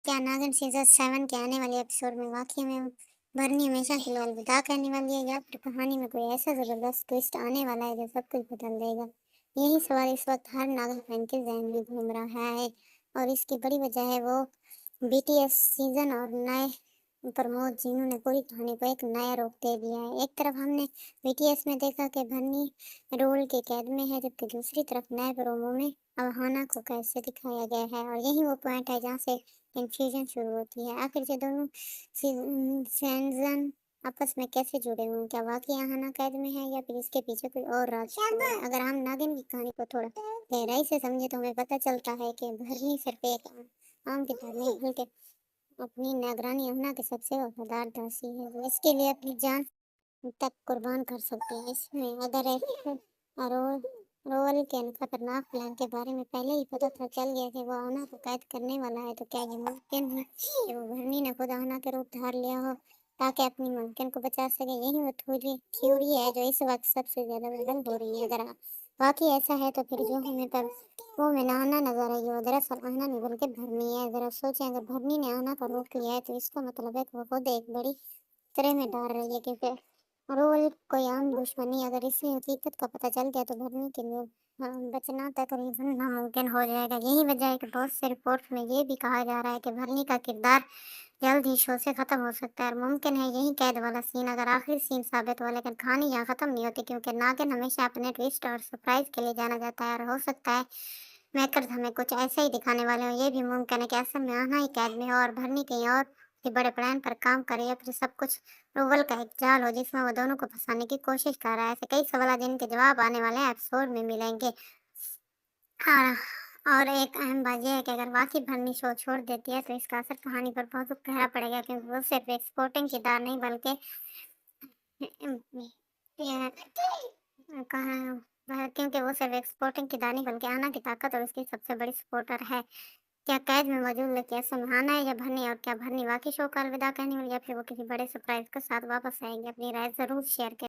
क्या नागिन सीज़न 7 के आने वाले एपिसोड में वाक़ई में बरनी हमेशा के लिए अलविदा कहने वाली है या फिर कहानी में कोई ऐसा ज़बरदस्त ट्विस्ट आने वाला है जो सब कुछ बदल देगा? यही सवाल इस वक़्त हर नागिन फैन के ज़हन में घूम रहा है और इसकी बड़ी वजह है वो बीटीएस सीज़न और नए प्रमोद जिन्होंने पूरी कहानी को एक नया रूप दे दिया है। एक तरफ हमने बीटीएस में देखा कि बन्नी रोल के कैद में है, जबकि दूसरी तरफ नए प्रोमो में अहाना को कैसे दिखाया गया है और यही वो पॉइंट है जहाँ से कन्फ्यूजन शुरू होती है। आखिर ये दोनों सीज़न आपस में कैसे जुड़े हुए हैं? क्या वाक़ई अहाना कैद में है या फिर इसके पीछे कोई और राज छुपा है? अगर हम नागिन की कहानी को थोड़ा गहराई से समझे तो हमें पता चलता है कि भरनी सिर्फ एक आम किताब नहीं बल्कि अपनी निगरानी अहाना के सबसे वफादार दासी है, जो इसके लिए अपनी जान तक कुर्बान कर सकते हैं। इसमें अगर एक रोल रोल के खतरनाक प्लान के बारे में पहले ही पता था चल गया कि वो अहाना को कैद करने वाला है, तो क्या ये मुमकिन है कि वो भरनी ने खुद अहाना के रूप धार लिया हो ताकि अपनी मुमकिन को बचा सके? यही वो थ्योरी है जो इस वक्त सबसे ज्यादा वायरल हो रही है। अगर वाकई ऐसा है तो फिर जो हमें पर वो में अहाना नजर आई वो दरअसल अहाना नहीं बल्कि भरनी है। जरा सोचें, अगर भरनी ने अहाना का रूप लिया है तो इसका मतलब है कि वो खुद एक बड़ी खतरे में डाल रही है, क्योंकि रोल कोई आम दुश्मनी अगर इसी हकीकत का पता चल गया तो भरने के लिए बचना तकरीबन नामुमकिन हो जाएगा। यही वजह है कि बहुत से रिपोर्ट में ये भी कहा जा रहा है कि भरनी का किरदार जल्द ही शो से खत्म हो सकता है और मुमकिन है यही कैद वाला सीन अगर आखिरी सीन साबित हो। लेकिन कहानी यहाँ खत्म नहीं होती, क्योंकि नागिन हमेशा अपने ट्विस्ट और सरप्राइज के लिए जाना जाता है और हो सकता है मेकर्स हमें कुछ ऐसा ही दिखाने वाले हो। ये भी मुमकिन है कि असल में आना ही कैद में हो और भरनी कहीं और किसी बड़े प्लान पर काम करे, या फिर सब कुछ रोवल का एक जाल हो जिसमें वो दोनों को फंसाने की कोशिश कर रहा है। ऐसे कई सवाल हैं जिनके जवाब आने वाले एपिसोड में मिलेंगे। हाँ, और एक अहम बात यह है कि अगर वाकई भरनी शो छोड़ देती है तो इसका असर कहानी पर बहुत गहरा पड़ेगा, क्योंकि वो सिर्फ एक स्पोर्टिंग किरदार नहीं बल्कि कहा क्योंकि वो सिर्फ एक स्पोर्टिंग किरदार नहीं बल्कि आना की ताकत और उसकी सबसे बड़ी सपोर्टर है। क्या कैद में मौजूद लड़की असम आना है या भरनी, और क्या भरनी वाकई शो का अलविदा कहने वाली या फिर वो किसी बड़े सरप्राइज के साथ वापस आएंगे? अपनी राय जरूर शेयर करें।